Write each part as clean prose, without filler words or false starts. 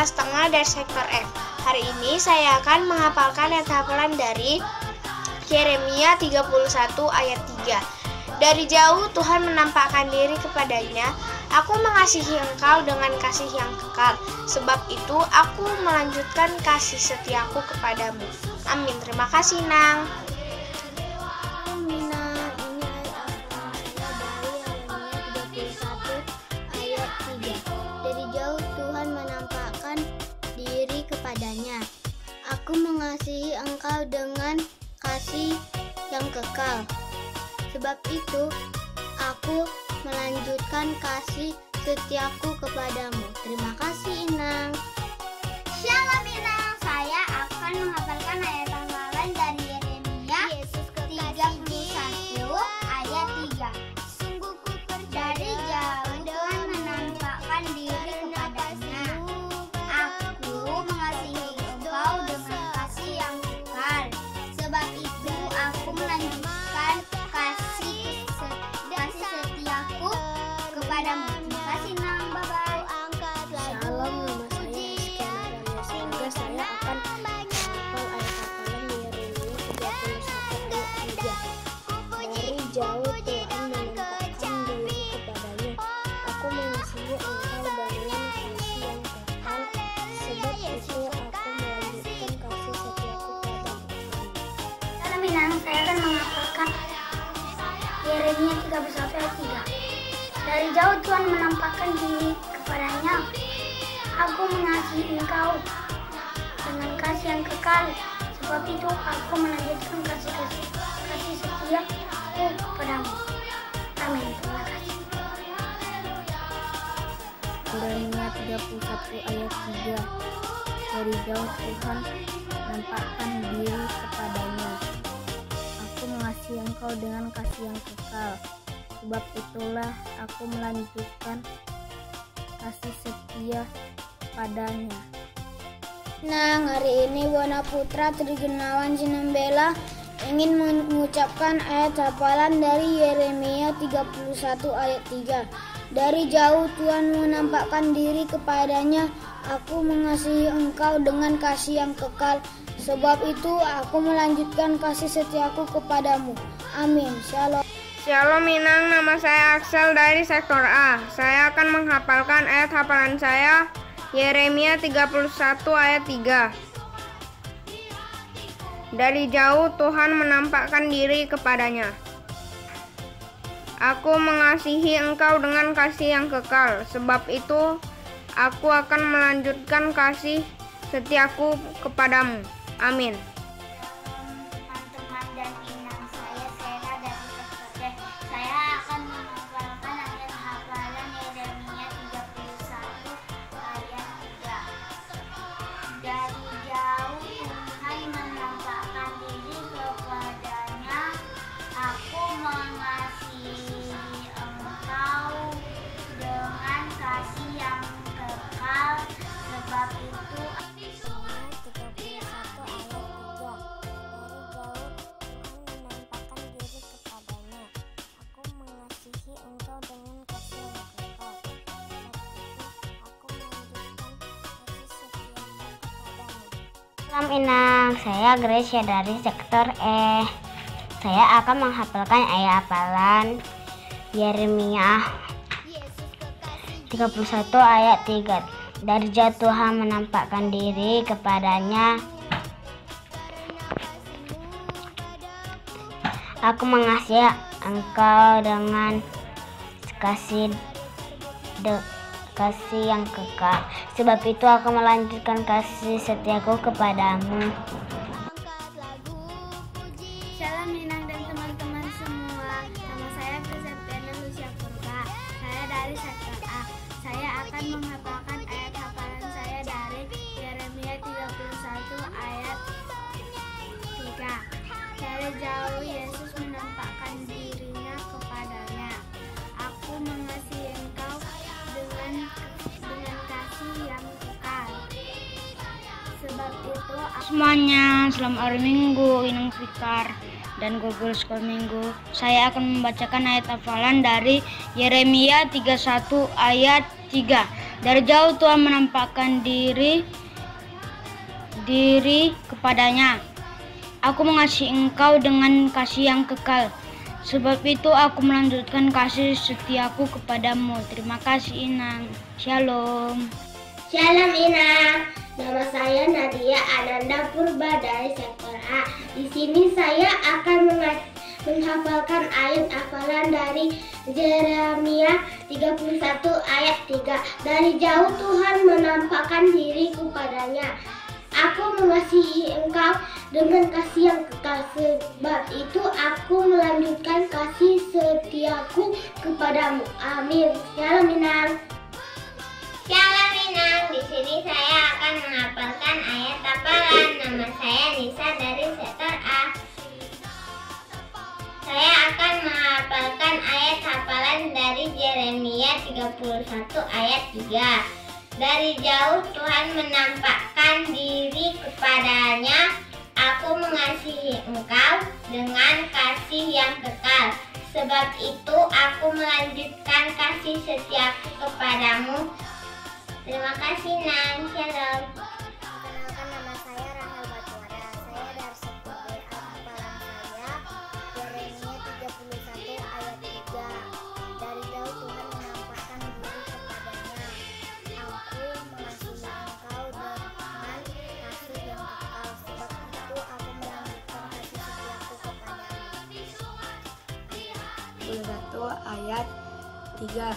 kelas tengah dari sektor F. Hari ini saya akan menghafalkan ayat hafalan dari Yeremia 31 ayat 3. Dari jauh Tuhan menampakkan diri kepadanya, aku mengasihi engkau dengan kasih yang kekal. Sebab itu aku melanjutkan kasih setiaku kepadamu. Amin. Terima kasih, Nang. Dari jauh Tuhan menampakkan diri kepadanya. Aku mengasihi engkau dengan kasih yang kekal. Sebab itu aku melanjutkan kasih setiaku kepadamu. Terima kasih, Inang. Shalom, Inang. Saya akan menghafalkan ayat hafalan dari Yeremia 31 ayat 3. Sungguh ku percaya dari jauh Tuhan menampakkan diri kepadanya. Aku mengasihi engkau dengan kasih yang kekal. Sebab itu aku melanjutkan kasih setiaku kepadamu. Terima kasih, Nang. Bye-bye. Shalom, nama saya Rizky Naralia. Sehingga saya akan menghafal ayat hafalan Yeremia 31 ayat 3. Dari jauh Tuhan menampakkan diri kepadanya. Aku mengasihi engkau dengan kasih yang kekal. Sebab itu aku melanjutkan kasih setiaku kepadamu. Salam, Inang. Saya akan menghafalkan Yeremia 31 ayat 3. Dari jauh Tuhan menampakkan diri kepadanya. Aku mengasihi engkau dengan kasih yang kekal. Sebab itu aku melanjutkan kasih setiaku kepadamu. Amin. Terima kasih. Yeremia 31 ayat 3. Dari jauh Tuhan menampakkan diri kepadanya. Aku mengasihi engkau dengan kasih yang kekal. Sebab itulah aku melanjutkan kasih setia padanya. Nah, hari ini Buana Putra Trigunawan Sinambela ingin mengucapkan ayat hafalan dari Yeremia 31 ayat 3. Dari jauh Tuhan menampakkan diri kepadanya, aku mengasihi engkau dengan kasih yang kekal. Sebab itu aku melanjutkan kasih setiaku kepadamu. Amin. Shalom. Shalom, Inang. Nama saya Axel dari sektor A. Saya akan menghafalkan ayat hafalan saya Yeremia 31 ayat 3. Dari jauh Tuhan menampakkan diri kepadanya. Aku mengasihi engkau dengan kasih yang kekal. Sebab itu aku akan melanjutkan kasih setiaku kepadamu. Amin. Teman-teman dan Inang, saya Sera dari sektor D. Saya akan menghafalkan ayat hafalan Yeremia 31 ayat 3. Dari jauh Tuhan menampakkan diri kepadanya. Aku mengasihi engkau dengan kasih yang kekal. Sebab itu Salam Inang, saya Gracia dari sektor E. Saya akan menghafalkan ayat hafalan Yeremia 31 ayat 3. Dari jauh Tuhan menampakkan diri kepadanya. Aku mengasihi engkau dengan kasih yang kekal. Sebab itu aku melanjutkan kasih setiaku kepadamu. Shalom Inang dan teman-teman semua. Nama saya Presentiana Lucia Purba. Saya dari sektor A. Saya akan menghafalkan ayat hafalan saya dari Yeremia 31 ayat 3. Dari jauh Yesus menampakkan dirinya kepadanya. Aku mengasihi engkau dengan kasih yang kekal. Sebab itu semuanya, selamat hari Minggu, Inang Fikar dan Google School Minggu. Saya akan membacakan ayat hafalan dari Yeremia 31 ayat 3. Dari jauh Tuhan menampakkan diri kepadanya. Aku mengasihi engkau dengan kasih yang kekal. Sebab itu aku melanjutkan kasih setiaku kepadamu. Terima kasih Inang. Shalom. Shalom Inang. Nama saya Nadia Ananda Purba dari sektor A. Di sini saya akan menghafalkan ayat hafalan dari Yeremia 31 ayat 3. Dari jauh Tuhan menampakkan diri kepadanya. Aku mengasihi engkau dengan kasih yang kekal. Sebab itu aku melanjutkan kasih setiaku kepadamu. Amin. Shalom Inang. Shalom Inang. Di sini saya akan menghafalkan ayat hafalan. Nama saya Nisa dari sektor A. Saya akan menghafalkan ayat hafalan dari Yeremia 31 ayat 3. Dari jauh Tuhan menampakkan diri kepadanya. Aku mengasihi engkau dengan kasih yang kekal. Sebab itu aku melanjutkan kasih setiaku kepadamu. Terima kasih Nang. Shalom. Perkenalkan, nama saya Rahel Batuara. Saya dari sektor B. Hafalan saya Yeremia 31 ayat 3. Dari jauh Tuhan menampakkan diri kepadanya. Aku mengasihi engkau dengan kasih yang kekal. Sebab itu aku melanjutkan kasih setiaku kepadamu. 31 ayat 3.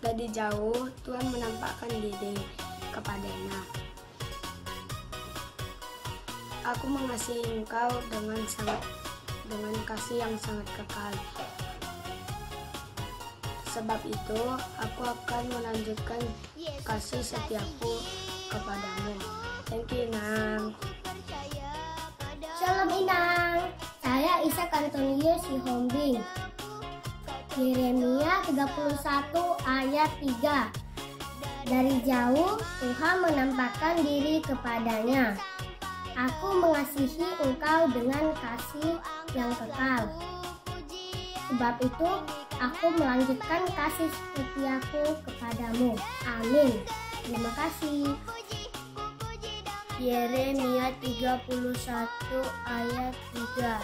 Dari jauh Tuhan menampakkan diri kepadanya. Aku mengasihi engkau dengan kasih yang sangat kekal. Sebab itu aku akan melanjutkan kasih setiaku kepadamu. Thank you Inang. Shalom Inang. Saya Isa Antonio Sihombing. Yeremia 31 ayat 3. Dari jauh Tuhan menampakkan diri kepadanya. Aku mengasihi engkau dengan kasih yang kekal. Sebab itu aku melanjutkan kasih setiaku kepadamu. Amin. Terima kasih. Yeremia 31 ayat 3.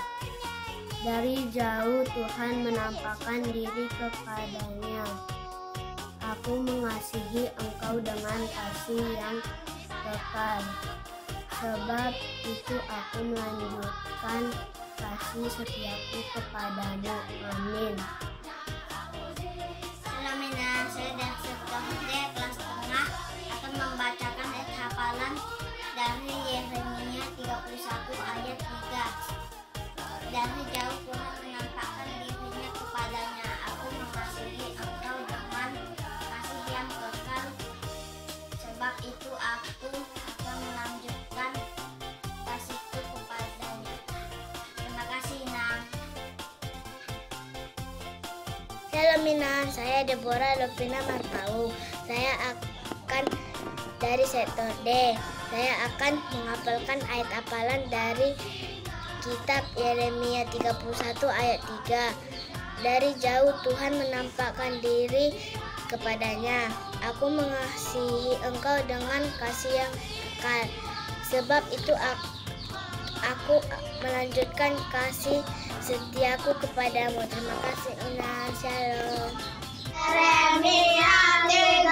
Dari jauh Tuhan menampakkan diri kepadanya. Aku mengasihi engkau dengan kasih yang kekal. Sebab itu aku melanjutkan kasih setiaku kepadamu. Amin. Shalom Inang. Saya dari sektor D kelas tengah akan membacakan ayat hafalan dari Yeremia 31 ayat 3. Dari jauh Tuhan menampakkan dirinya kepadanya. Aku mengasihi engkau dengan kasih yang kekal. Sebab itu aku akan melanjutkan kasihku kepadanya. Terima kasih Inang. Shalom Inang, saya Deborah Lovina Martau. Saya akan dari sektor D. Saya akan menghafalkan ayat hafalan dari Kitab Yeremia 31 ayat 3. Dari jauh Tuhan menampakkan diri kepadanya. Aku mengasihi engkau dengan kasih yang kekal. Sebab itu aku melanjutkan kasih setiaku kepadamu. Terima kasih Inang. Shalom. Yeremia 31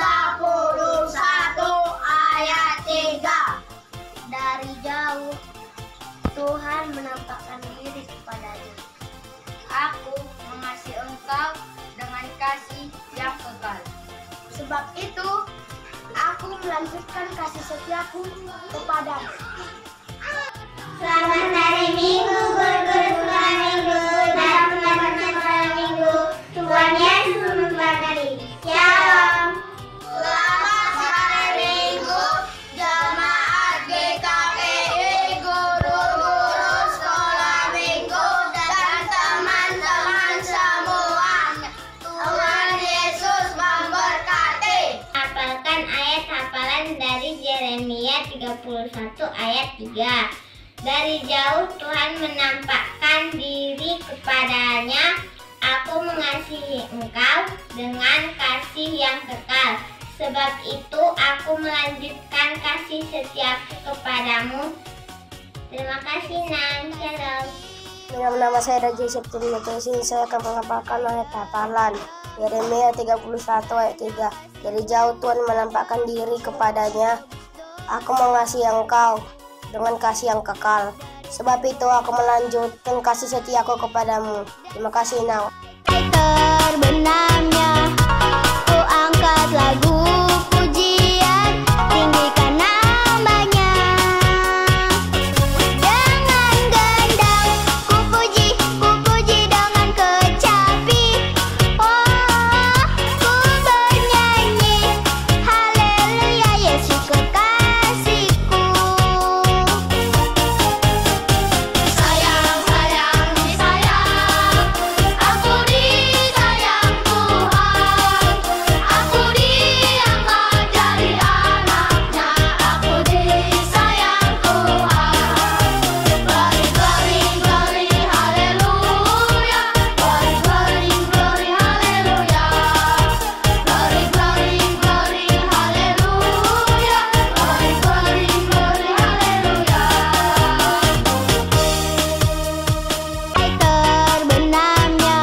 ayat 3. Dari jauh Tuhan menampakkan diri kepadanya. Aku mengasihi engkau dengan kasih yang kekal. Sebab itu aku melanjutkan kasih setiaku kepadamu. Selamat hari Minggu, guru-guru sekolah Minggu dan teman-teman sekolah Minggu. Tuhan Yesus memberkati. Shalom. Selamat hari Minggu, jemaat GKPI, guru-guru sekolah Minggu dan teman-teman semuanya. Tuhan Yesus memberkati. Hafalkan ayat hafalan dari Yeremia 31 ayat 3. Dari jauh Tuhan menampakkan diri kepadanya. Aku mengasihi engkau dengan kasih yang kekal. Sebab itu aku melanjutkan kasih setiaku kepadamu. Terima kasih, Nang. Shalom. Dengan nama saya Raja Septri Matiasi, saya akan menghafalkan ayat hafalan Yeremia 31 ayat 3. Dari jauh Tuhan menampakkan diri kepadanya. Aku mengasihi engkau dengan kasih yang kekal. Sebab itu aku melanjutkan kasih setiaku kepadamu. Terima kasih, Nang. Terbenamnya ku angkat lagu pujian, tinggikan namanya. Dengan gendang ku puji dengan kecapi. Oh, ku bernyanyi haleluya Yesus kekasihku. Sayang, sayang, disayang, aku disayang Tuhan. Aku diangkat jadi anaknya, aku disayang Tuhan. Glory, glory, glory, haleluya. Glory, glory, glory, haleluya. Glory, glory, glory, haleluya. Glory, glory, glory, haleluya. Terbenamnya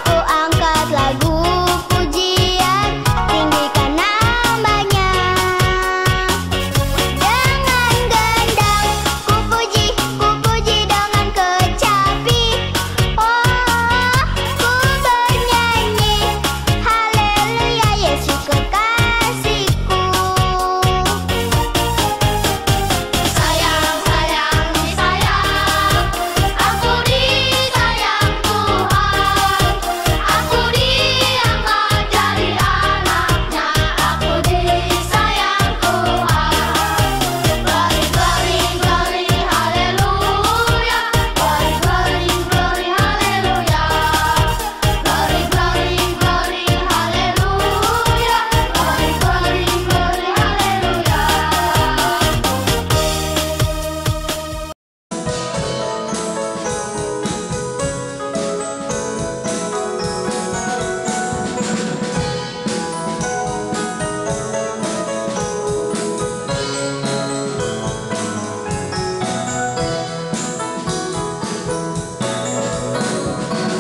ku angkat lagu pujian, tinggikan namanya. Dengan gendang ku puji dengan kecapi. Oh, ku bernyanyi haleluya Yesus kekasihku. Sayang, sayang, disayang, aku disayang Tuhan. Aku diangkat jadi anaknya, aku disayang Tuhan. Glory, glory, glory, haleluya. Glory, glory, glory, haleluya. Glory, glory, glory, haleluya. Glory, glory, glory, haleluya.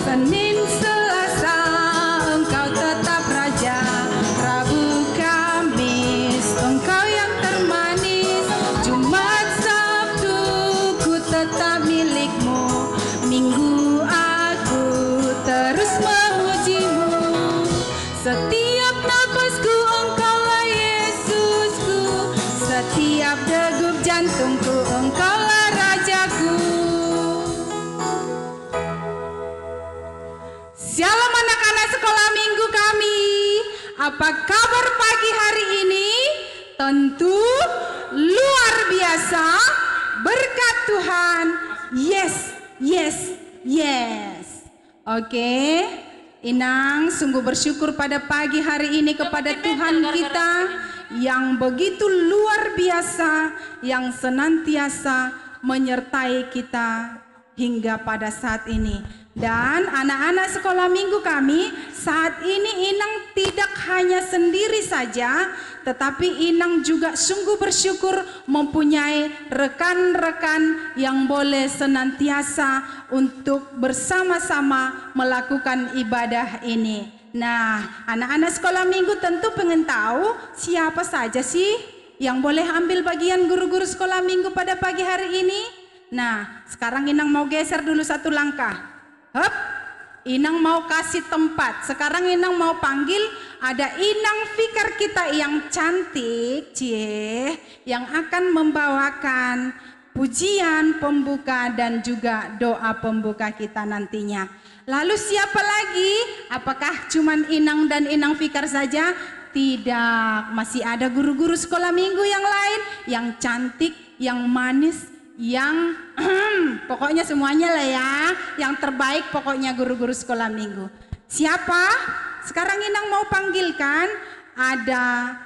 Senin Selasa engkau tetap raja, Rabu Kamis engkau yang termanis, Jumat Sabtu ku tetap milikmu, Minggu aku terus memujimu. Setiap napasku engkaulah Yesusku, setiap degup jantungku engkaulah rajaku. Shalom anak-anak sekolah minggu kami. Apa kabar pagi hari ini? Tentu luar biasa. Berkat Tuhan. Yes, yes, yes. Oke. Inang sungguh bersyukur pada pagi hari ini kepada Tuhan kita yang begitu luar biasa, yang senantiasa menyertai kita hingga pada saat ini. Dan anak-anak sekolah minggu kami, saat ini Inang tidak hanya sendiri saja, tetapi Inang juga sungguh bersyukur mempunyai rekan-rekan yang boleh senantiasa untuk bersama-sama melakukan ibadah ini. Nah, anak-anak sekolah minggu tentu pengen tahu siapa saja sih yang boleh ambil bagian guru-guru sekolah minggu pada pagi hari ini. Nah, sekarang Inang mau geser dulu satu langkah. Hup, Inang mau kasih tempat. Sekarang Inang mau panggil ada Inang Fikar kita yang cantik, yang akan membawakan pujian pembuka dan juga doa pembuka kita nantinya. Lalu siapa lagi? Apakah cuman Inang dan Inang Fikar saja? Tidak, masih ada guru-guru sekolah minggu yang lain yang cantik, yang manis, yang pokoknya semuanya lah ya, yang terbaik pokoknya guru-guru sekolah minggu. Siapa? Sekarang Inang mau panggilkan, ada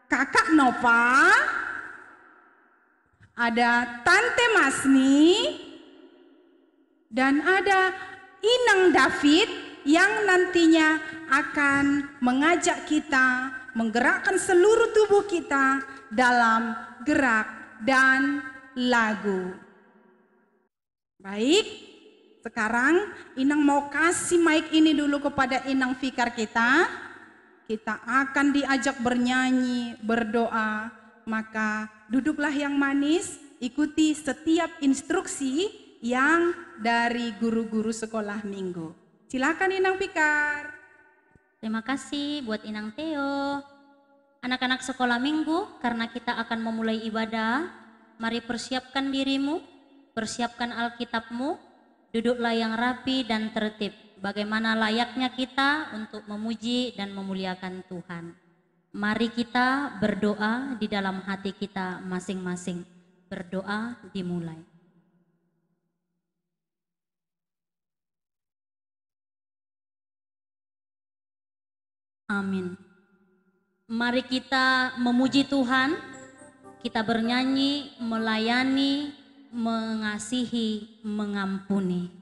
Kakak Nova, ada Tante Masni, dan ada Inang David yang nantinya akan mengajak kita menggerakkan seluruh tubuh kita dalam gerak dan lagu. Baik, sekarang Inang mau kasih mic ini dulu kepada Inang Fikar kita. Kita akan diajak bernyanyi, berdoa, maka duduklah yang manis, ikuti setiap instruksi yang dari guru-guru sekolah minggu. Silakan Inang Fikar. Terima kasih buat Inang Theo. Anak-anak sekolah minggu, karena kita akan memulai ibadah, mari persiapkan dirimu, persiapkan Alkitabmu, duduklah yang rapi dan tertib. Bagaimana layaknya kita untuk memuji dan memuliakan Tuhan. Mari kita berdoa di dalam hati kita masing-masing. Berdoa dimulai. Amin. Mari kita memuji Tuhan, kita bernyanyi, melayani, mengasihi, mengampuni.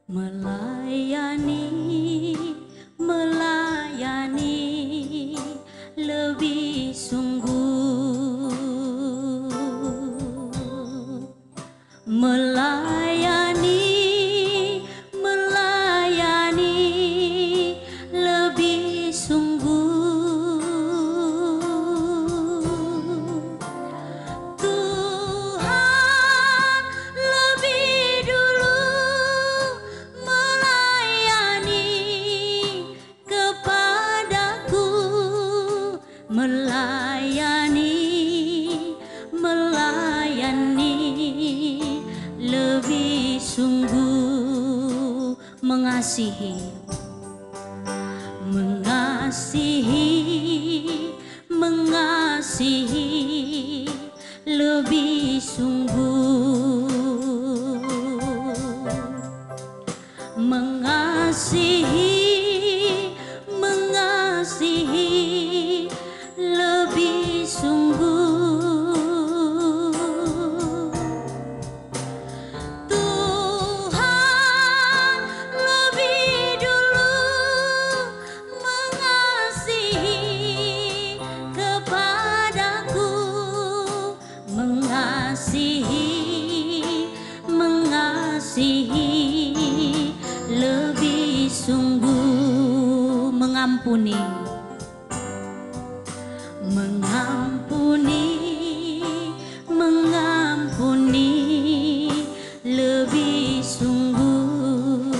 Melayani lebih sungguh, melayani lebih sungguh. Tuhan lebih dulu melayani kepadaku, melayani lebih sungguh, mengasihi lebih sungguh, mengasihi lebih sungguh. Tuhan lebih dulu mengasihi kepadaku, mengasihi lebih sungguh, mengampuni lebih sungguh,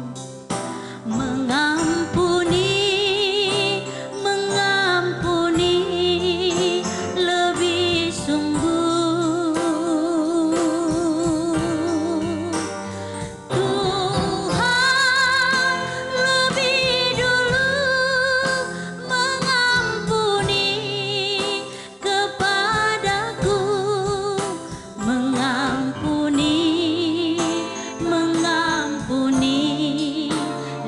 mengampuni lebih sungguh. Tuhan lebih dulu mengampuni kepadaku, mengampuni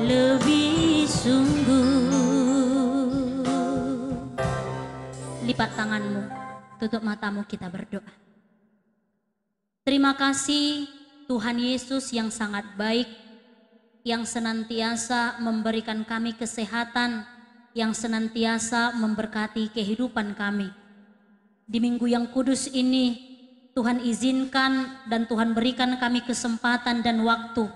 lebih sungguh. Lipat tanganmu, tutup matamu, kita berdoa. Terima kasih Tuhan Yesus yang sangat baik, yang senantiasa memberikan kami kesehatan, yang senantiasa memberkati kehidupan kami. Di minggu yang kudus ini, Tuhan izinkan dan Tuhan berikan kami kesempatan dan waktu,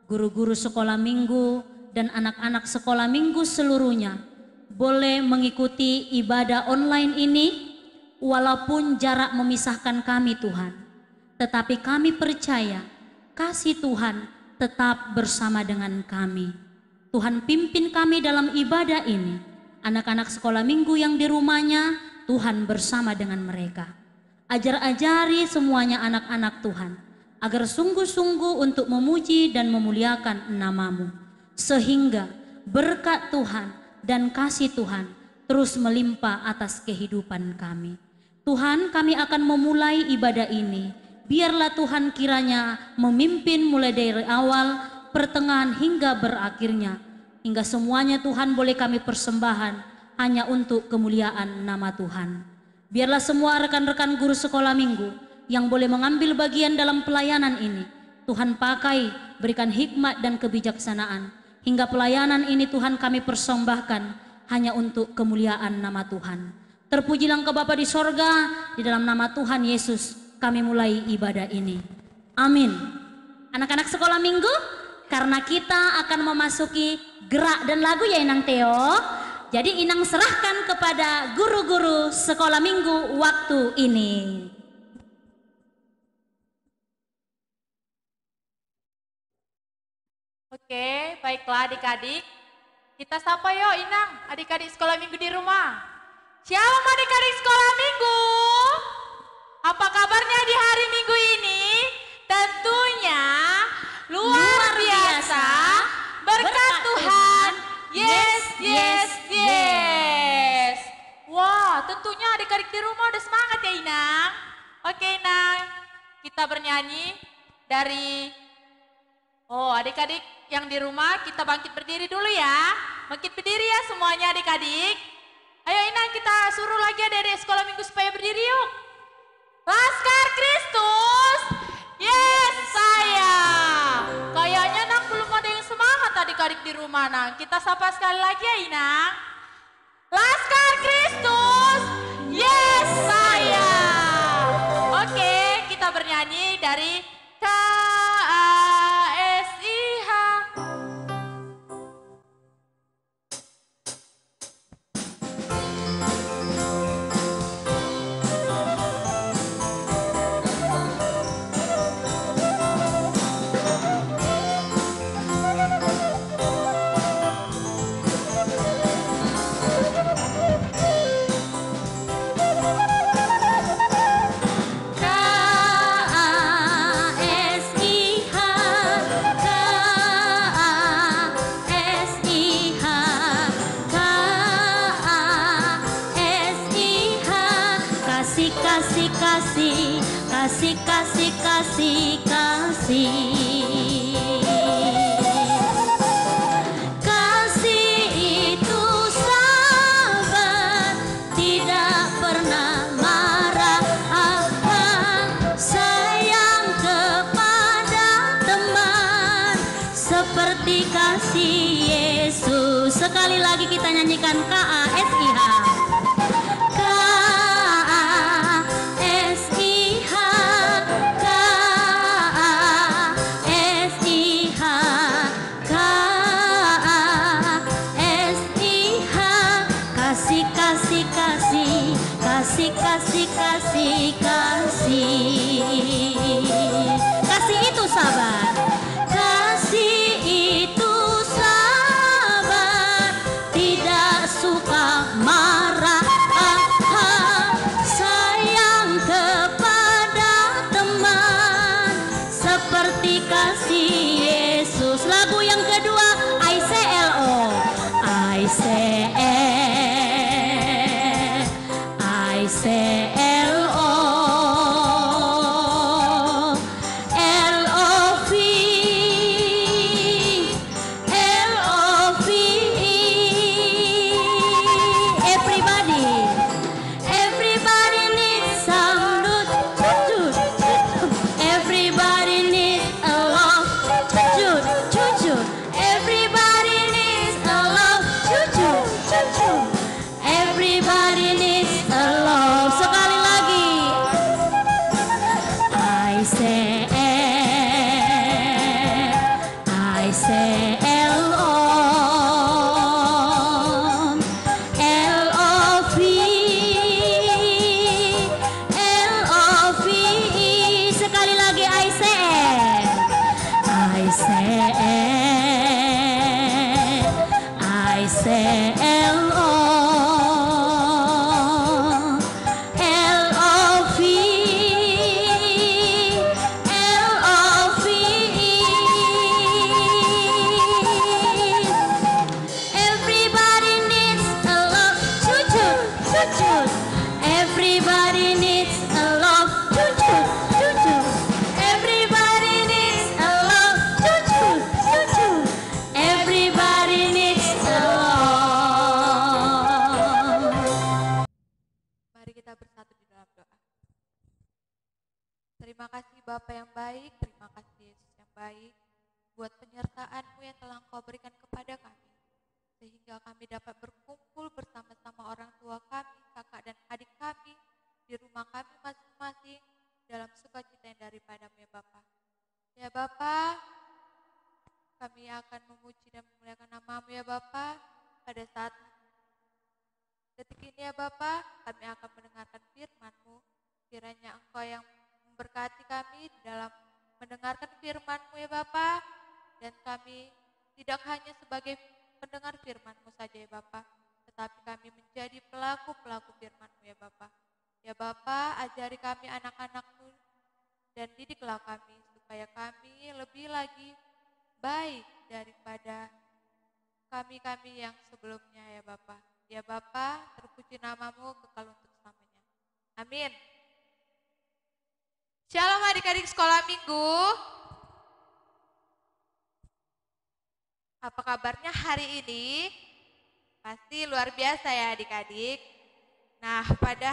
guru-guru sekolah minggu dan anak-anak sekolah minggu seluruhnya boleh mengikuti ibadah online ini, walaupun jarak memisahkan kami Tuhan. Tetapi kami percaya kasih Tuhan tetap bersama dengan kami. Tuhan pimpin kami dalam ibadah ini. Anak-anak sekolah minggu yang di rumahnya, Tuhan bersama dengan mereka. Ajar-ajari semuanya anak-anak Tuhan, agar sungguh-sungguh untuk memuji dan memuliakan nama-Mu. Sehingga berkat Tuhan dan kasih Tuhan terus melimpah atas kehidupan kami. Tuhan, kami akan memulai ibadah ini. Biarlah Tuhan kiranya memimpin mulai dari awal, pertengahan hingga berakhirnya. Hingga semuanya Tuhan boleh kami persembahkan hanya untuk kemuliaan nama Tuhan. Biarlah semua rekan-rekan guru sekolah minggu yang boleh mengambil bagian dalam pelayanan ini, Tuhan pakai, berikan hikmat dan kebijaksanaan. Hingga pelayanan ini Tuhan kami persembahkan hanya untuk kemuliaan nama Tuhan. Terpujilah Engkau Bapa di sorga, di dalam nama Tuhan Yesus kami mulai ibadah ini. Amin. Anak-anak sekolah minggu, karena kita akan memasuki gerak dan lagu ya Inang Theo. Jadi Inang serahkan kepada guru-guru sekolah minggu waktu ini. Oke, baiklah adik-adik. Kita sapa yuk Inang, adik-adik sekolah minggu di rumah. Shalom adik-adik sekolah minggu. Apa kabarnya di hari Minggu ini? Tentunya luar biasa. Berkat Tuhan. Yes, yes, yes. Wah, tentunya adik-adik di rumah udah semangat ya Inang. Oke Inang, kita bernyanyi dari adik-adik yang di rumah kita bangkit berdiri dulu ya. Bangkit berdiri ya semuanya adik-adik. Ayo Inang kita suruh lagi adik-adik sekolah minggu supaya berdiri yuk. Laskar Kristus, yes saya. Kayaknya Nang belum ada yang semangat adik-adik di rumah Nang. Kita sapa sekali lagi ya Inang. Laskar Kristus, yes saya. Oke, kita bernyanyi dari KASIH. Kasih. Kasih itu sabar, tidak pernah marah. Sayang kepada teman, seperti kasih Yesus. Sekali lagi kita nyanyikan KASIH. Kasih itu sabar. Kasih itu sabar, tidak suka marah. Sayang kepada teman, seperti kasih Yesus. Lagu yang kedua, ICLO. Terima kasih Bapa yang baik, terima kasih Yesus yang baik, buat penyertaan-Mu yang telah Engkau berikan kepada kami. Sehingga kami dapat berkumpul bersama-sama orang tua kami, kakak dan adik kami, di rumah kami masing-masing, dalam sukacita yang daripada-Mu ya Bapa. Ya Bapa, kami akan memuji dan memuliakan nama-Mu ya Bapa. Pada saat detik ini ya Bapa, kami akan mendengarkan firman-Mu. Kiranya Engkau yang memberkati kami dalam mendengarkan firman-Mu ya Bapa. Dan kami tidak hanya sebagai pendengar firman-Mu saja ya Bapa, tetapi kami menjadi pelaku-pelaku firman-Mu ya Bapa. Ya Bapa, ajari kami anak-anak-Mu dan didiklah kami supaya kami lebih lagi baik daripada kami-kami yang sebelumnya ya Bapa. Ya Bapa, terpuji nama-Mu kekal untuk selamanya. Amin. Shalom adik-adik sekolah minggu. Apa kabarnya hari ini? Pasti luar biasa ya adik-adik. Nah, pada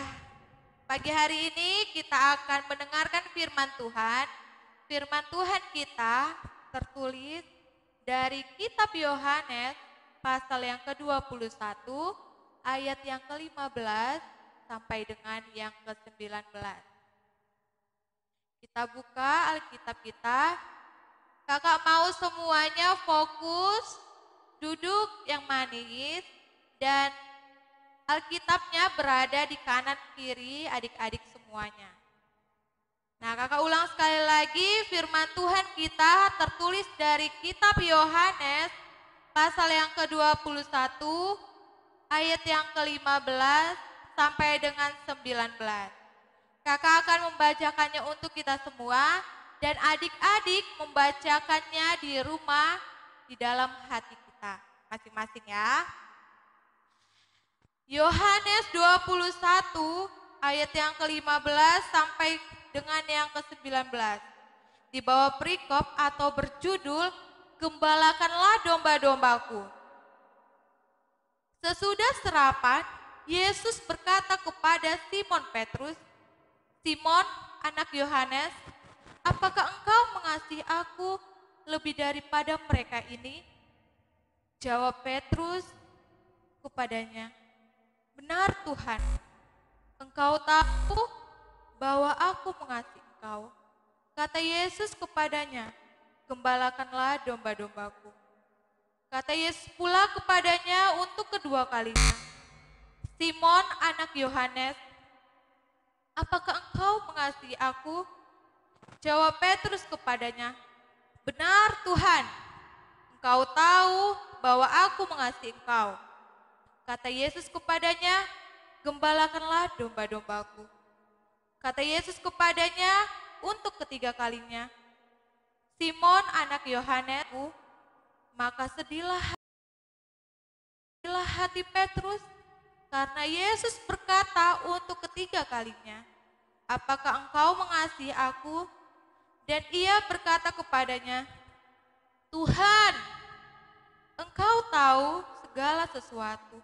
pagi hari ini kita akan mendengarkan firman Tuhan. Firman Tuhan kita tertulis dari kitab Yohanes pasal yang ke-21 ayat yang ke-15 sampai dengan yang ke-19. Kita buka Alkitab kita. Kakak mau semuanya fokus, duduk yang manis, dan Alkitabnya berada di kanan kiri adik-adik semuanya. Nah, kakak ulang sekali lagi, firman Tuhan kita tertulis dari kitab Yohanes pasal yang ke-21 ayat yang ke-15 sampai dengan 19. Kakak akan membacakannya untuk kita semua dan adik-adik membacakannya di rumah di dalam hati kita masing-masing ya. Yohanes 21 ayat yang ke-15 sampai dengan yang ke-19. Di bawah perikop atau berjudul Gembalakanlah domba-dombaku. Sesudah serapan, Yesus berkata kepada Simon Petrus, "Simon, anak Yohanes, apakah engkau mengasihi aku lebih daripada mereka ini?" Jawab Petrus kepadanya, "Benar Tuhan, engkau tahu bahwa aku mengasihi engkau." Kata Yesus kepadanya, "Gembalakanlah domba-dombaku." Kata Yesus pula kepadanya untuk kedua kalinya, "Simon, anak Yohanes, apakah engkau mengasihi aku?" Jawab Petrus kepadanya, "Benar Tuhan, engkau tahu bahwa aku mengasihi engkau." Kata Yesus kepadanya, "Gembalakanlah domba-dombaku." Kata Yesus kepadanya untuk ketiga kalinya, "Simon, anak Yohanes, maka sedihlah hati Petrus karena Yesus berkata untuk ketiga kalinya, 'Apakah engkau mengasihi aku?' Dan ia berkata kepadanya, 'Tuhan, engkau tahu segala sesuatu.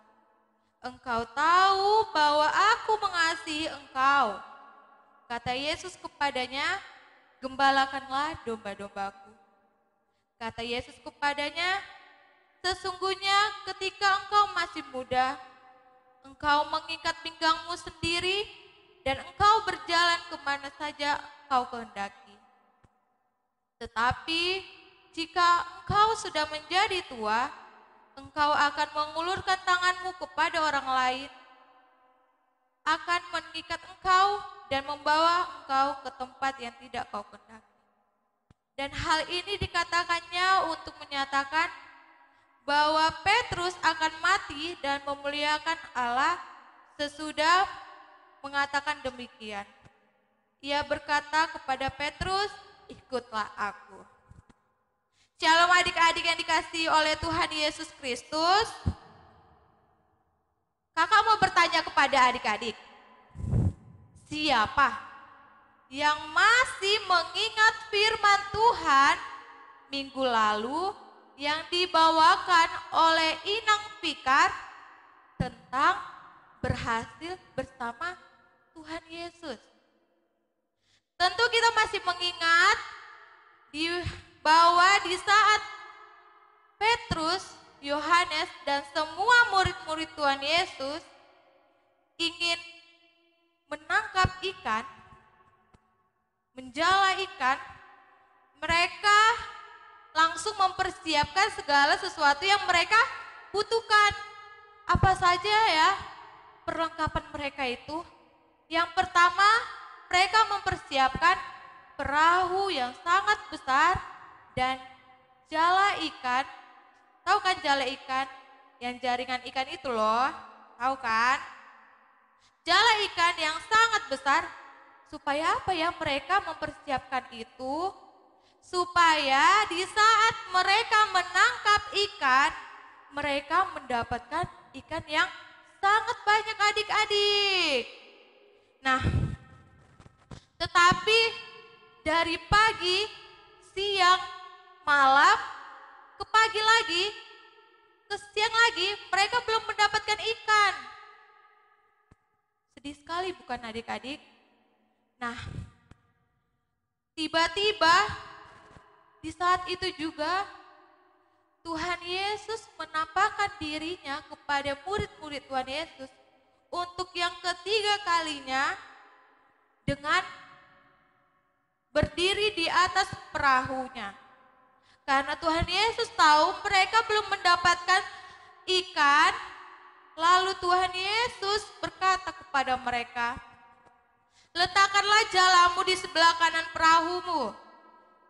Engkau tahu bahwa aku mengasihi engkau.' Kata Yesus kepadanya, 'Gembalakanlah domba-dombaku.' Kata Yesus kepadanya, 'Sesungguhnya ketika engkau masih muda, engkau mengikat pinggangmu sendiri dan engkau berjalan kemana saja engkau kehendaki. Tetapi jika engkau sudah menjadi tua, engkau akan mengulurkan tanganmu kepada orang lain, akan mengikat engkau dan membawa engkau ke tempat yang tidak kau kehendaki.' Dan hal ini dikatakannya untuk menyatakan bahwa Petrus akan mati dan memuliakan Allah. Sesudah mengatakan demikian, ia berkata kepada Petrus, 'Ikutlah aku.'" Shalom adik-adik yang dikasihi oleh Tuhan Yesus Kristus. Kakak mau bertanya kepada adik-adik, siapa yang masih mengingat firman Tuhan minggu lalu yang dibawakan oleh Inang Fikar tentang berhasil bersama Tuhan Yesus? Tentu kita masih mengingat bahwa di saat Petrus, Yohanes, dan semua murid-murid Tuhan Yesus ingin menangkap ikan, menjala ikan, mereka langsung mempersiapkan segala sesuatu yang mereka butuhkan. Apa saja ya perlengkapan mereka itu? Yang pertama, mereka mempersiapkan perahu yang sangat besar dan jala ikan. Tahu kan jala ikan? Yang jaringan ikan itu loh. Tahu kan? Jala ikan yang sangat besar. Supaya apa ya mereka mempersiapkan itu? Supaya di saat mereka menangkap ikan, mereka mendapatkan ikan yang sangat banyak adik-adik. Nah, tetapi dari pagi, siang, malam, ke pagi lagi, ke siang lagi, mereka belum mendapatkan ikan. Sedih sekali bukan adik-adik? Nah, tiba-tiba di saat itu juga Tuhan Yesus menampakkan dirinya kepada murid-murid Tuhan Yesus untuk yang ketiga kalinya dengan berdiri di atas perahunya. Karena Tuhan Yesus tahu mereka belum mendapatkan ikan, lalu Tuhan Yesus berkata kepada mereka, "Letakkanlah jalamu di sebelah kanan perahumu,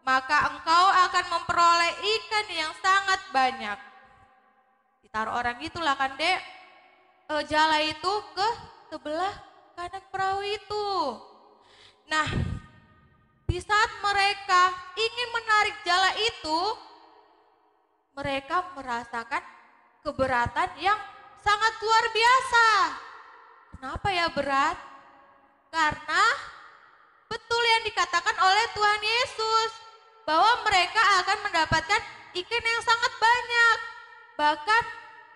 maka engkau akan memperoleh ikan yang sangat banyak." Ditaruh orang itulah kan dek, jala itu ke sebelah kanan perahu itu. Nah, di saat mereka ingin menarik jala itu, mereka merasakan keberatan yang sangat luar biasa. Kenapa ya berat? Karena betul yang dikatakan oleh Tuhan Yesus, bahwa mereka akan mendapatkan ikan yang sangat banyak. Bahkan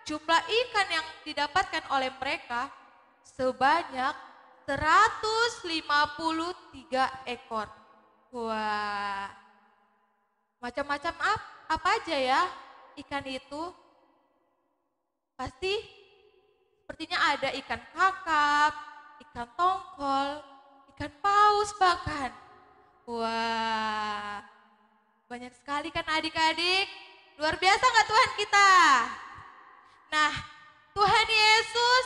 jumlah ikan yang didapatkan oleh mereka sebanyak 153 ekor. Wah, macam-macam apa aja ya ikan itu? Pasti sepertinya ada ikan kakap, ikan tongkol, ikan paus bahkan. Wah, banyak sekali kan adik-adik? Luar biasa nggak Tuhan kita? Nah, Tuhan Yesus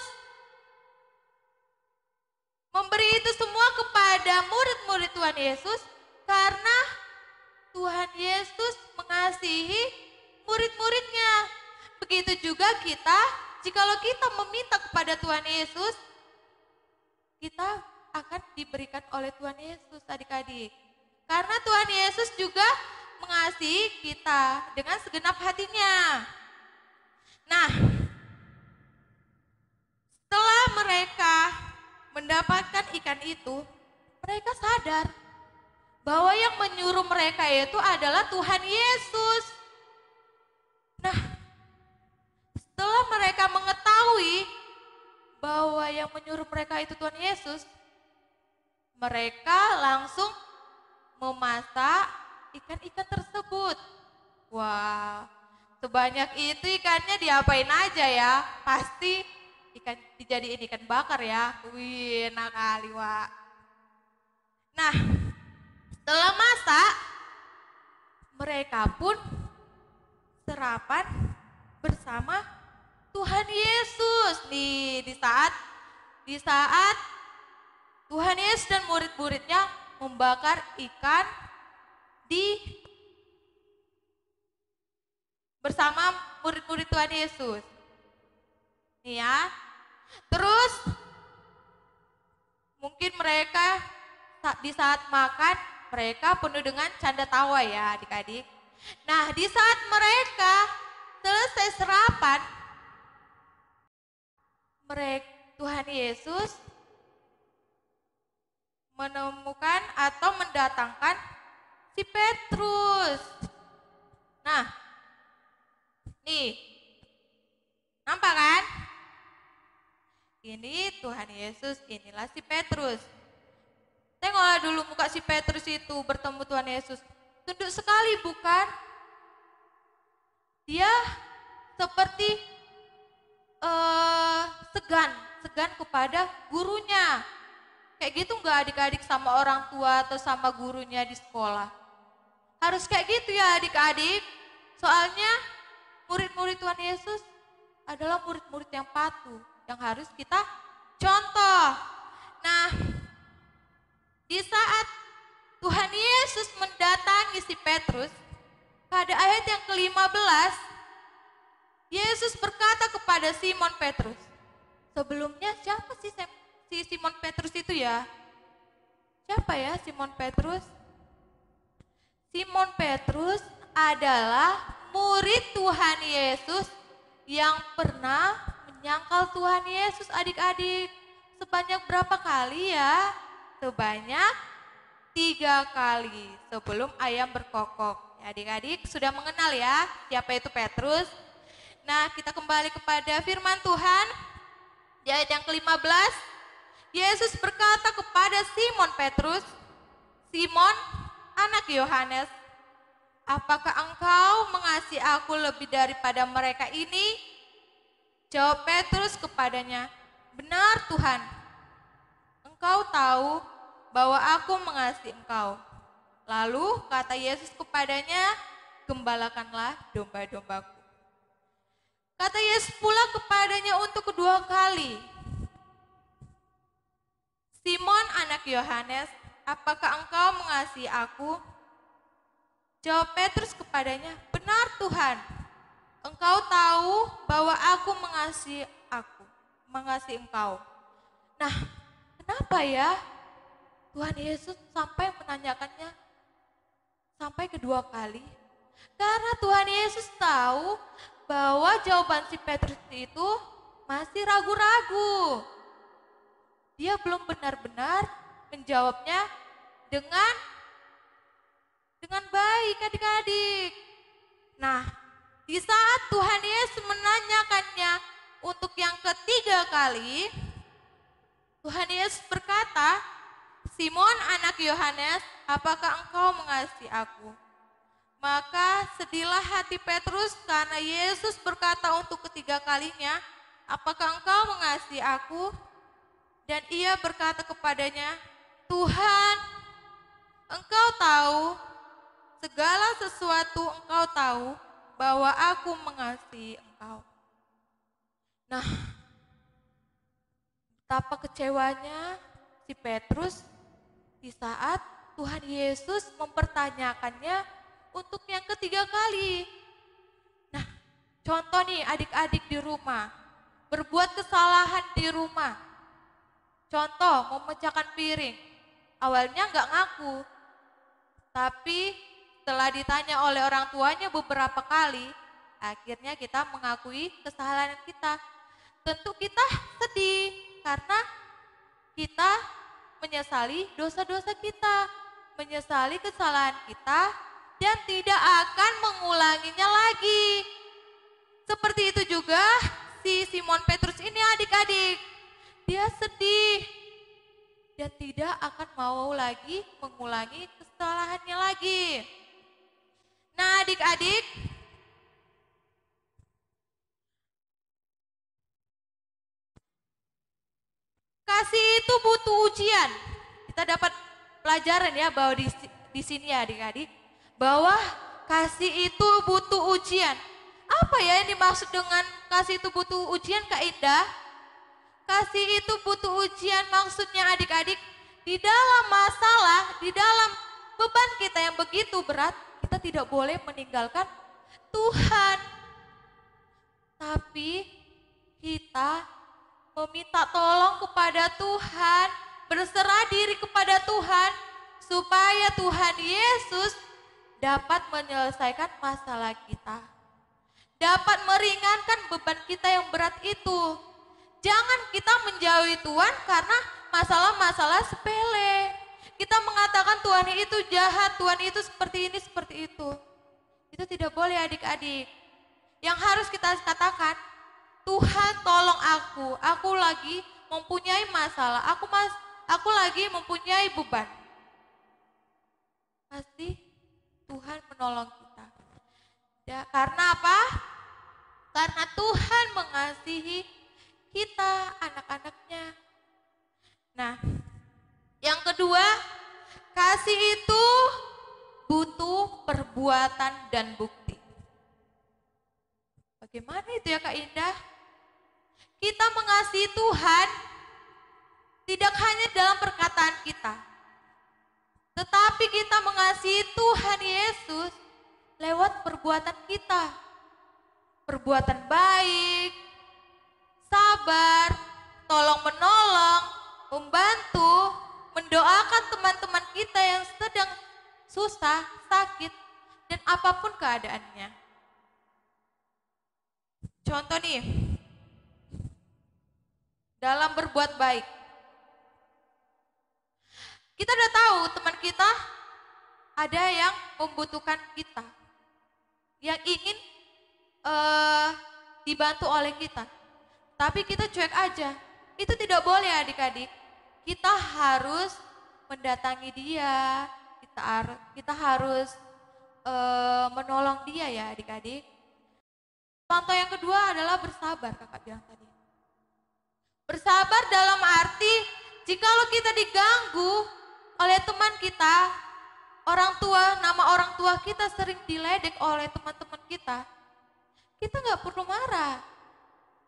memberi itu semua kepada murid-murid Tuhan Yesus karena Tuhan Yesus mengasihi murid-muridnya. Begitu juga kita, jikalau kita meminta kepada Tuhan Yesus, kita akan diberikan oleh Tuhan Yesus adik-adik. Karena Tuhan Yesus juga mengasihi kita dengan segenap hatinya. Nah, setelah mereka mendapatkan ikan itu, mereka sadar bahwa yang menyuruh mereka itu adalah Tuhan Yesus. Nah, setelah mereka mengetahui bahwa yang menyuruh mereka itu Tuhan Yesus, mereka langsung memasak ikan-ikan tersebut. Wah, sebanyak itu ikannya diapain aja ya? Pasti ikan dijadiin ikan bakar ya. Wih, enak kali, Wak. Nah, setelah masak, mereka pun sarapan bersama Tuhan Yesus. Nih, di saat Tuhan Yesus dan murid-muridnya membakar ikan bersama murid-murid Tuhan Yesus. Nih ya. Terus mungkin mereka di saat makan mereka penuh dengan canda tawa ya adik-adik. Nah, di saat mereka selesai sarapan, Tuhan Yesus menemukan atau mendatangkan si Petrus. Nah, nih, nampak kan? Ini Tuhan Yesus, inilah si Petrus. Tengoklah dulu muka si Petrus itu bertemu Tuhan Yesus. Tunduk sekali bukan? Dia seperti segan kepada gurunya. Kayak gitu nggak adik-adik sama orang tua atau sama gurunya di sekolah? Harus kayak gitu ya adik-adik. Soalnya murid-murid Tuhan Yesus adalah murid-murid yang patuh, yang harus kita contoh. Nah, di saat Tuhan Yesus mendatangi si Petrus, pada ayat yang ke-15, Yesus berkata kepada Simon Petrus. Sebelumnya siapa sih si Simon Petrus itu ya? Siapa ya Simon Petrus? Simon Petrus adalah murid Tuhan Yesus yang pernah menyangkal Tuhan Yesus adik-adik. Sebanyak berapa kali ya? Sebanyak 3 kali sebelum ayam berkokok. Adik-adik sudah mengenal ya siapa itu Petrus. Nah, kita kembali kepada firman Tuhan. Di ayat yang ke-15, Yesus berkata kepada Simon Petrus, "Simon, anak Yohanes, apakah engkau mengasihi aku lebih daripada mereka ini?" Jawab Petrus kepadanya, "Benar Tuhan, engkau tahu bahwa aku mengasihi engkau." Lalu kata Yesus kepadanya, "Gembalakanlah domba-dombaku." Kata Yesus pula kepadanya untuk kedua kali, "Simon anak Yohanes, apakah engkau mengasihi aku?" Jawab Petrus kepadanya, "Benar Tuhan, engkau tahu bahwa aku mengasihi engkau." Nah, kenapa ya Tuhan Yesus sampai menanyakannya sampai kedua kali? Karena Tuhan Yesus tahu bahwa jawaban si Petrus itu masih ragu-ragu. Dia belum benar-benar menjawabnya dengan baik adik-adik. Nah, di saat Tuhan Yesus menanyakannya untuk yang ketiga kali, Tuhan Yesus berkata, "Simon anak Yohanes, apakah engkau mengasihi aku?" Maka sedihlah hati Petrus karena Yesus berkata untuk ketiga kalinya, "Apakah engkau mengasihi aku?" Dan ia berkata kepadanya, "Tuhan, engkau tahu, segala sesuatu engkau tahu bahwa aku mengasihi engkau." Nah, betapa kecewanya si Petrus di saat Tuhan Yesus mempertanyakannya untuk yang ketiga kali. Nah, contoh nih adik-adik di rumah, berbuat kesalahan di rumah. Contoh, memecahkan piring. Awalnya nggak ngaku, tapi setelah ditanya oleh orang tuanya beberapa kali, akhirnya kita mengakui kesalahan kita. Tentu kita sedih karena kita menyesali dosa-dosa kita, menyesali kesalahan kita, dan tidak akan mengulanginya lagi. Seperti itu juga si Simon Petrus ini adik-adik. Dia sedih dan tidak akan mau lagi mengulangi kesalahannya lagi. Nah adik-adik, kasih itu butuh ujian. Kita dapat pelajaran ya bahwa di sini ya adik-adik, bahwa kasih itu butuh ujian. Apa ya yang dimaksud dengan kasih itu butuh ujian Kak Indah? Kasih itu butuh ujian maksudnya adik-adik, di dalam masalah, di dalam beban kita yang begitu berat, kita tidak boleh meninggalkan Tuhan. Tapi kita meminta tolong kepada Tuhan, berserah diri kepada Tuhan, supaya Tuhan Yesus dapat menyelesaikan masalah kita, dapat meringankan beban kita yang berat itu. Jangan kita menjauhi Tuhan karena masalah-masalah sepele. Kita mengatakan Tuhan itu jahat, Tuhan itu seperti ini, seperti itu. Itu tidak boleh adik-adik. Yang harus kita katakan, Tuhan tolong aku lagi mempunyai masalah, aku lagi mempunyai beban. Pasti Tuhan menolong kita. Ya, karena apa? Karena Tuhan mengasihi kita, anak-anaknya. Nah, yang kedua, kasih itu butuh perbuatan dan bukti. Bagaimana itu ya Kak Indah? Kita mengasihi Tuhan tidak hanya dalam perkataan kita, tetapi kita mengasihi Tuhan Yesus lewat perbuatan kita. Perbuatan baik, sabar, tolong menolong, membantu, mendoakan teman-teman kita yang sedang susah, sakit, dan apapun keadaannya. Contoh nih, dalam berbuat baik. Kita udah tahu teman kita ada yang membutuhkan kita, yang ingin dibantu oleh kita. Tapi kita cuek aja. Itu tidak boleh adik-adik. Kita harus mendatangi dia, kita harus menolong dia ya adik-adik. Contoh yang kedua adalah bersabar, kakak bilang tadi. Bersabar dalam arti jikalau kita diganggu oleh teman kita, nama orang tua kita sering diledek oleh teman-teman kita nggak perlu marah.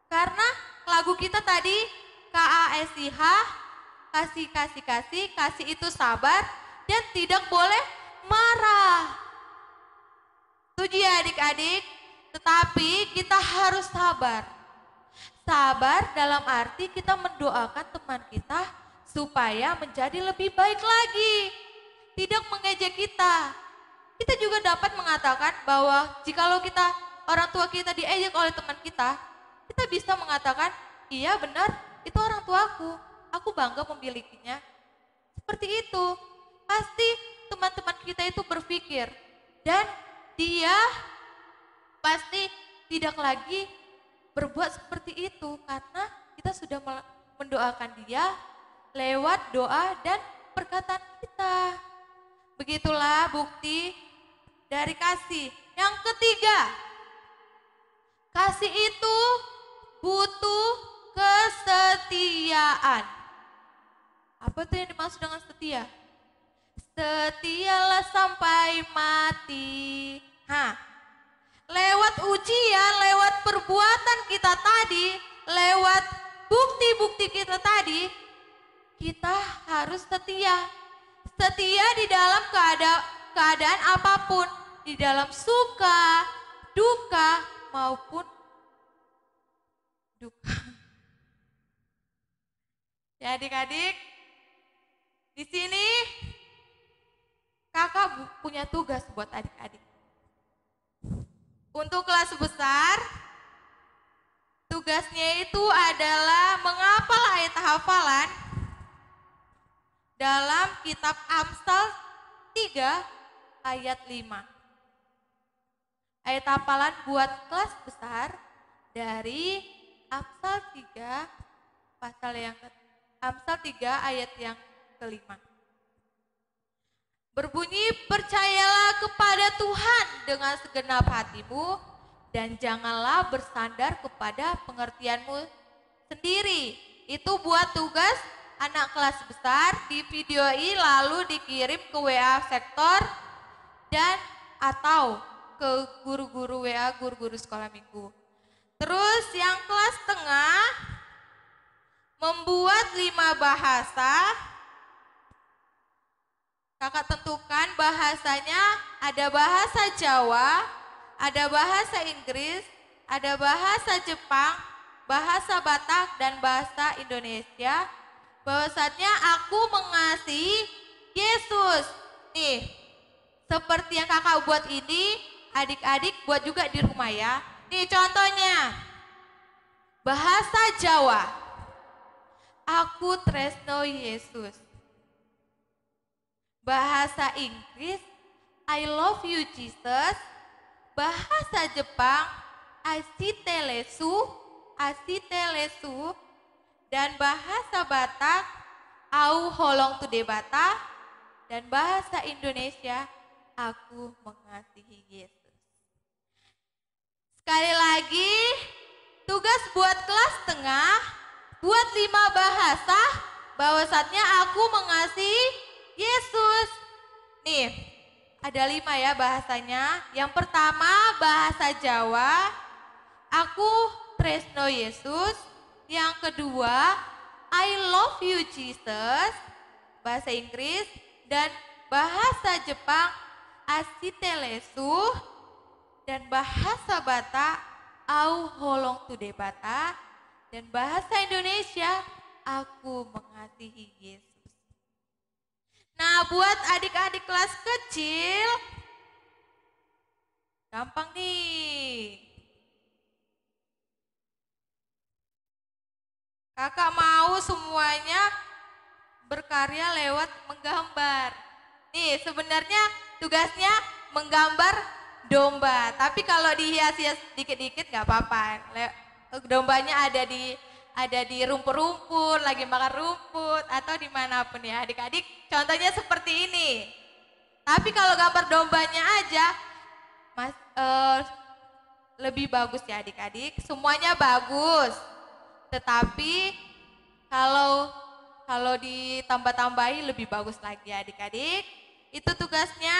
Karena lagu kita tadi KASIH, kasih itu sabar dan tidak boleh marah. Setuju ya adik-adik? Tetapi kita harus sabar. Sabar dalam arti kita mendoakan teman kita supaya menjadi lebih baik lagi. Tidak mengejek kita. Kita juga dapat mengatakan bahwa jikalau orang tua kita diejek oleh teman kita bisa mengatakan, iya benar, itu orang tuaku, aku bangga memilikinya. Seperti itu, pasti teman-teman kita itu berpikir, dan dia pasti tidak lagi berbuat seperti itu, karena kita sudah mendoakan dia lewat doa dan perkataan kita. Begitulah bukti dari kasih. Yang ketiga, kasih itu butuh kesetiaan. Apa tuh yang dimaksud dengan setia? Setialah sampai mati. Lewat ujian, lewat perbuatan kita tadi, lewat bukti-bukti kita tadi, kita harus setia. Setia di dalam keadaan apapun, di dalam suka, duka, maupun duka. Ya adik-adik, di sini kakak punya tugas buat adik-adik. Untuk kelas besar, tugasnya itu adalah menghafal ayat hafalan dalam kitab Amsal 3 ayat 5. Ayat hafalan buat kelas besar dari Amsal 3 Amsal 3 ayat yang kelima. Berbunyi, percayalah kepada Tuhan dengan segenap hatimu dan janganlah bersandar kepada pengertianmu sendiri. Itu buat tugas anak kelas besar, di videoi lalu dikirim ke WA sektor dan atau ke guru-guru WA, guru-guru sekolah minggu. Terus yang kelas tengah membuat 5 bahasa. Kakak tentukan bahasanya, ada bahasa Jawa, ada bahasa Inggris, ada bahasa Jepang, bahasa Batak, dan bahasa Indonesia. Bahwasanya aku mengasihi Yesus. Nih, seperti yang kakak buat ini, adik-adik buat juga di rumah ya. Nih contohnya, bahasa Jawa, aku tresno Yesus. Bahasa Inggris, I love you Jesus. Bahasa Jepang, asite lesu. Dan bahasa Batak, Au holong tu debata, dan bahasa Indonesia, aku mengasihi Yesus. Sekali lagi, tugas buat kelas tengah, buat 5 bahasa, bahwasanya aku mengasihi Yesus. Nih, ada 5 ya bahasanya. Yang pertama bahasa Jawa, aku tresno Yesus. Yang kedua, I love you Jesus, bahasa Inggris. Dan bahasa Jepang, asitelesu. Dan bahasa Batak, au holong tu debata. Dan bahasa Indonesia, aku mengasihi Yesus. Nah, buat adik-adik kelas kecil, gampang nih. Kakak mau semuanya berkarya lewat menggambar. Nih, sebenarnya tugasnya menggambar domba. Tapi kalau dihias-hias dikit-dikit gak apa-apa. Dombanya ada di rumput-rumput, lagi makan rumput, atau dimanapun ya adik-adik. Contohnya seperti ini. Tapi kalau gambar dombanya aja, lebih bagus ya adik-adik. Semuanya bagus. Tetapi kalau ditambah-tambahi lebih bagus lagi adik-adik. Itu tugasnya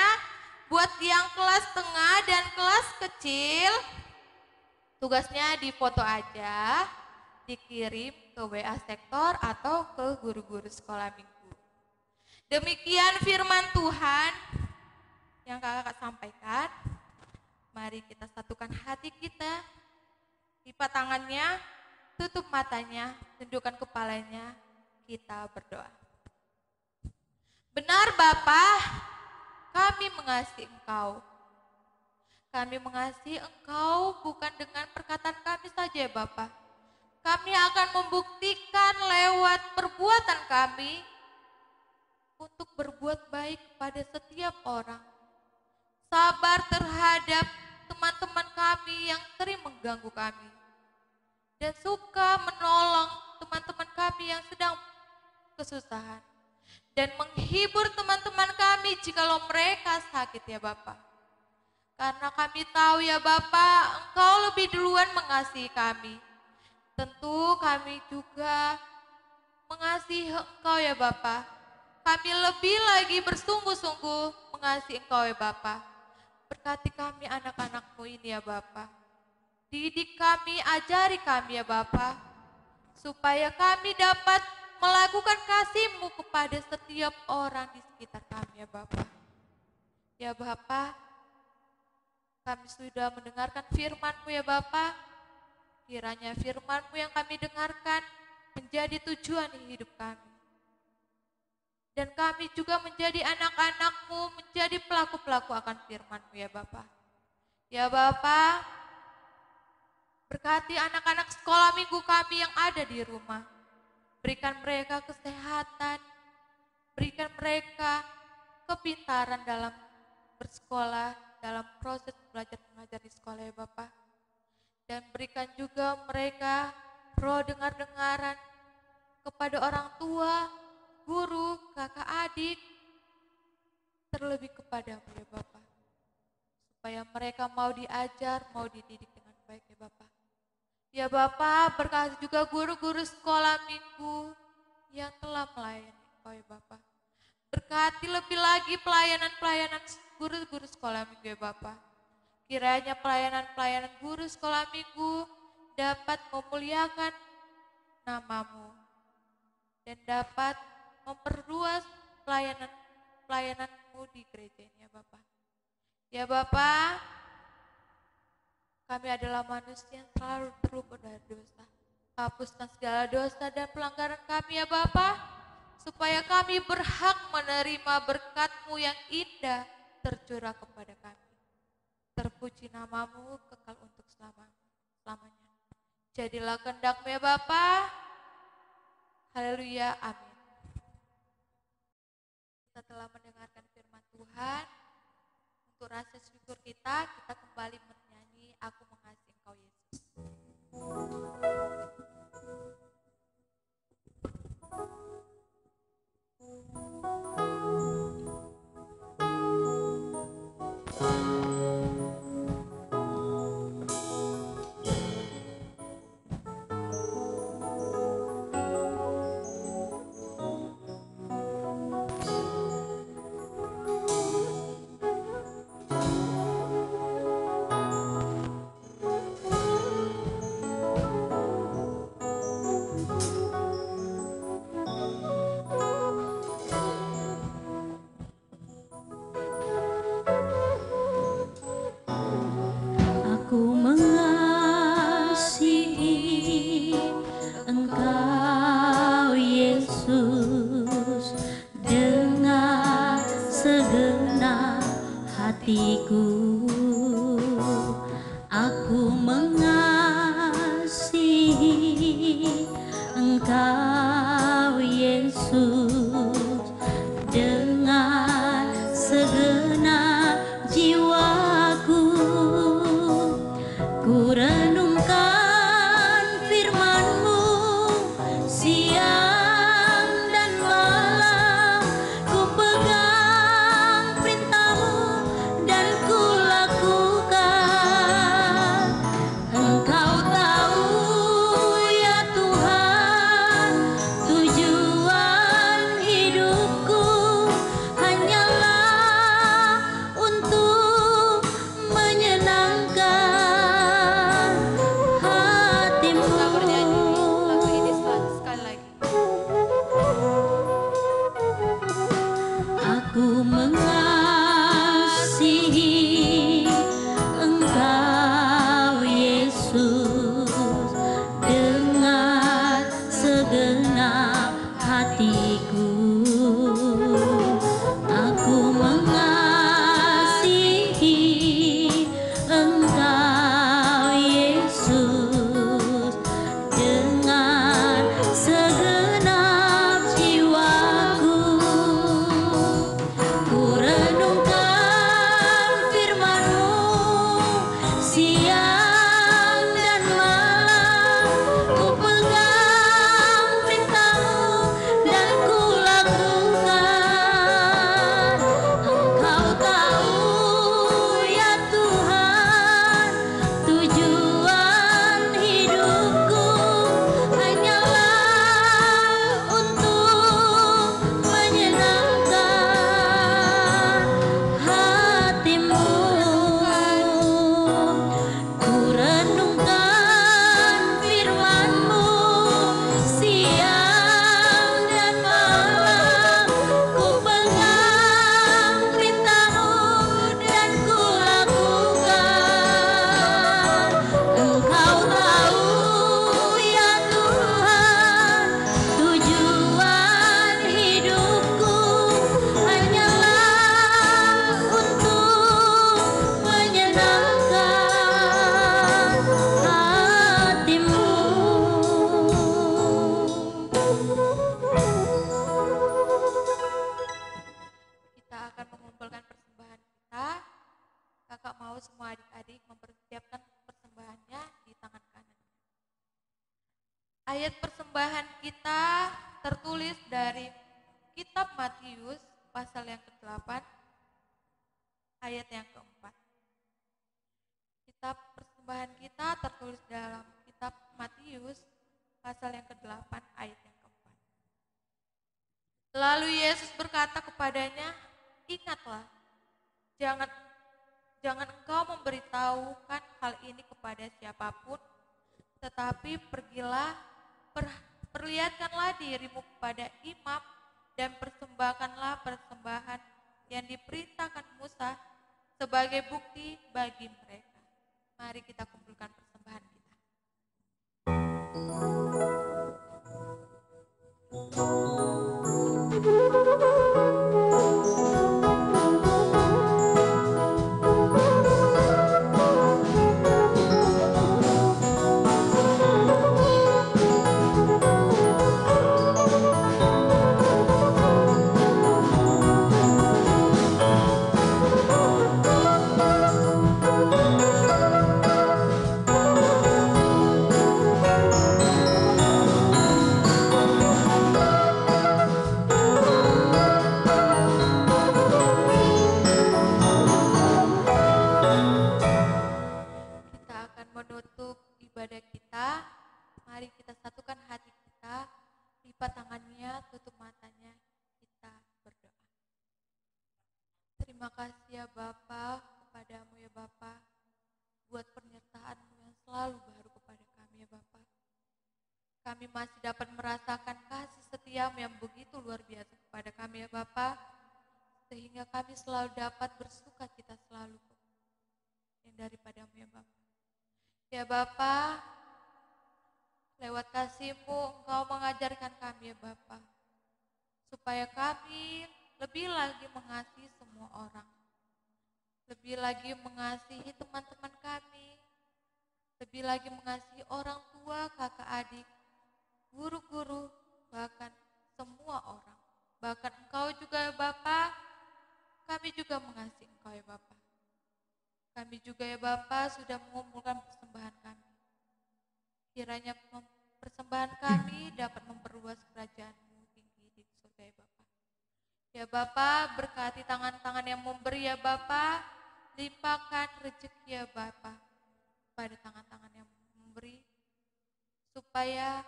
buat yang kelas tengah dan kelas kecil. Tugasnya difoto aja, dikirim ke WA sektor atau ke guru-guru sekolah minggu. Demikian firman Tuhan yang kakak sampaikan. Mari kita satukan hati kita, lipat tangannya, tutup matanya, tundukkan kepalanya, kita berdoa. Benar Bapa, kami mengasihi Engkau. Kami mengasihi Engkau bukan dengan perkataan kami saja Bapa. Kami akan membuktikan lewat perbuatan kami untuk berbuat baik kepada setiap orang. Sabar terhadap teman-teman kami yang sering mengganggu kami. Dan suka menolong teman-teman kami yang sedang kesusahan. Dan menghibur teman-teman kami jikalau mereka sakit ya Bapak. Karena kami tahu ya Bapak, Engkau lebih duluan mengasihi kami. Tentu kami juga mengasihi Engkau ya Bapak. Kami lebih lagi bersungguh-sungguh mengasihi Engkau ya Bapak. Berkati kami anak-anak-Mu ini ya Bapak. Didik kami, ajari kami ya Bapak, supaya kami dapat melakukan kasih-Mu kepada setiap orang di sekitar kami ya Bapak. Ya Bapak, kami sudah mendengarkan firman-Mu ya Bapak. Kiranya firman-Mu yang kami dengarkan menjadi tujuan hidup kami. Dan kami juga menjadi anak-anak-Mu, menjadi pelaku-pelaku akan firman-Mu ya Bapak. Ya Bapak, berkati anak-anak sekolah minggu kami yang ada di rumah. Berikan mereka kesehatan, berikan mereka kepintaran dalam bersekolah, dalam proses belajar mengajar di sekolah ya Bapak. Dan berikan juga mereka roh dengar-dengaran kepada orang tua, guru, kakak adik, terlebih kepadamu ya Bapak. Supaya mereka mau diajar, mau dididik dengan baik ya Bapak. Ya Bapak, berkati juga guru-guru sekolah minggu yang telah melayani Engkau ya Bapak. Berkati lebih lagi pelayanan-pelayanan guru-guru sekolah minggu ya Bapak. Kiranya pelayanan-pelayanan guru sekolah minggu dapat memuliakan nama-Mu dan dapat memperluas pelayanan-Mu di gereja ini ya Bapak. Ya Bapak, kami adalah manusia yang selalu terlupa dari dosa. Hapuskan segala dosa dan pelanggaran kami ya Bapa, supaya kami berhak menerima berkat-Mu yang indah tercurah kepada kami. Terpuji nama-Mu kekal untuk selamanya. Jadilah kehendak-Mu ya Bapa. Haleluya, amin. Kita telah mendengarkan firman Tuhan. Untuk rasa syukur kita kembali menyanyi Aku Mengasihi Engkau Yesus. hatiku, aku mengasihi Engkau Yesus dengan segenap jiwaku. Ku renungkan firman-Mu siang dan malam, ku pegang perintah-Mu dan ku lakukan. Engkau tahu ya Tuhan, tujuan hidupku hanyalah untuk menyenangkan hati-Mu. Kita bernyanyi lagu ini sekali lagi. Aku mengasihi Engkau Yesus dengan segenap hatiku. Aku mengasihi Engkau Yesus dengan segenap jiwaku. Ku renungkan firman-Mu siang dan malam, ku pegang perintah-Mu dan ku lakukan. Engkau tahu ya Tuhan, tujuan hidupku hanyalah untuk menyenangkan hati-Mu. Ku renungkan firman-Mu siang dan malam, ku pegang perintah-Mu dan ku lakukan. Engkau tahu ya Tuhan, tujuan hidupku hanyalah untuk menyenangkan hati-Mu. Kita akan mengumpulkan persembahan kita. Kakak mau semua adik-adik mempersiapkan persembahannya di tangan kanan. Ayat persembahan kita tertulis dari kitab Matius pasal yang ke-8 ayat yang ke-4. Kitab persembahan kita tertulis dalam kitab Matius pasal yang ke-8 ayat yang ke-4. Lalu Yesus berkata kepadanya, ingatlah, jangan engkau memberitahukan hal ini kepada siapapun, tetapi pergilah, perlihatkanlah dirimu kepada imam dan persembahkanlah persembahan yang diperintahkan Musa sebagai bukti bagi mereka. Mari kita kumpulkan persembahan kita. Terima kasih ya Bapa, kepadamu ya Bapa, buat penyertaan-Mu yang selalu baru kepada kami ya Bapa. Kami masih dapat merasakan kasih setia-Mu yang begitu luar biasa kepada kami ya Bapa, sehingga kami selalu dapat bersuka cita selalu yang daripada-Mu ya Bapa. Ya Bapa, lewat kasih-Mu Engkau mengajarkan kami ya Bapa, supaya kami lebih lagi mengasihi semua orang, lebih lebih lagi mengasihi teman-teman kami, lebih lagi mengasihi orang tua, kakak adik, guru-guru, bahkan semua orang. Bahkan Engkau juga ya Bapa, kami juga mengasihi Engkau ya Bapa. Kami juga ya Bapa sudah mengumpulkan persembahan kami. Kiranya persembahan kami dapat memperluas kerajaan-Mu tinggi di surga ya Bapa. Ya Bapa, berkati tangan-tangan yang memberi ya Bapa, limpahkan rezeki ya Bapa pada tangan-tangan yang memberi, supaya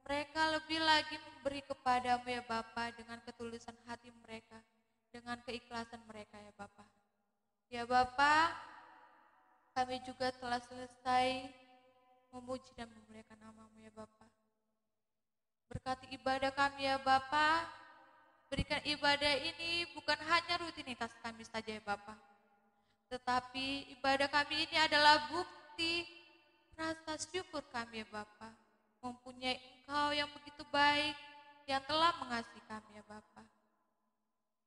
mereka lebih lagi memberi kepadamu ya Bapa dengan ketulusan hati mereka, dengan keikhlasan mereka ya Bapa. Ya Bapa, kami juga telah selesai memuji dan memuliakan nama-Mu ya Bapa. Berkati ibadah kami ya Bapa, berikan ibadah ini bukan hanya rutinitas kami saja ya Bapa, tetapi ibadah kami ini adalah bukti rasa syukur kami ya Bapa, mempunyai Engkau yang begitu baik, yang telah mengasihi kami ya Bapa.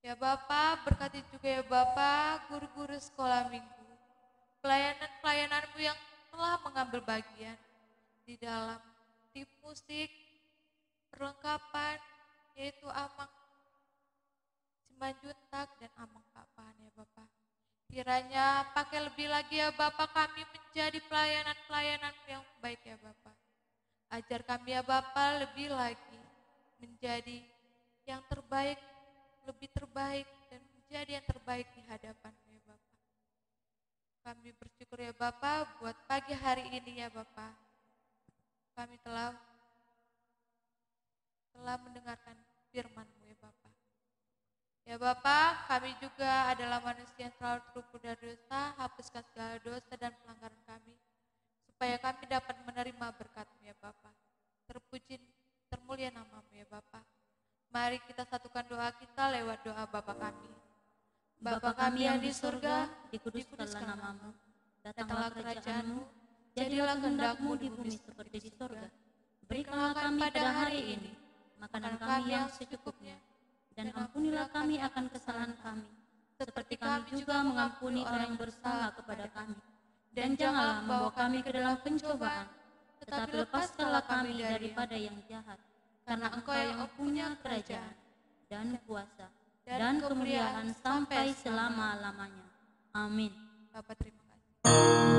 Ya Bapa, berkati juga ya Bapa guru-guru sekolah minggu, pelayanan-pelayanan-Mu yang telah mengambil bagian di dalam tim musik, perlengkapan, yaitu Amang Simanjuntak dan Amang Papan ya Bapa. Kiranya pakai lebih lagi ya Bapa kami menjadi pelayanan-pelayanan yang baik ya Bapa. Ajar kami ya Bapa lebih lagi menjadi yang terbaik, lebih terbaik dan menjadi yang terbaik di hadapan-Mu ya Bapa. Kami bersyukur ya Bapa buat pagi hari ini ya Bapa. Kami telah mendengarkan firman-Mu ya Bapa. Ya Bapa, kami juga adalah manusia yang selalu terpuruk dari dosa, hapuskan segala dosa dan pelanggaran kami, supaya kami dapat menerima berkat-Mu ya Bapa. Terpuji, termulia nama-Mu ya Bapa. Mari kita satukan doa kita lewat doa Bapa kami. Bapa kami yang di surga, dikuduskanlah nama-Mu, datanglah kerajaan-Mu, jadilah kehendak-Mu di bumi seperti di surga. Berikanlah kami pada hari ini makanan kami yang secukupnya, dan ampunilah kami akan kesalahan kami, seperti kami juga mengampuni orang yang bersalah kepada kami. Dan janganlah membawa kami ke dalam pencobaan, tetapi lepaskanlah kami daripada yang jahat, karena Engkau yang punya kerajaan, dan kuasa, dan kemuliaan sampai selama-lamanya. Amin. Bapak terima kasih.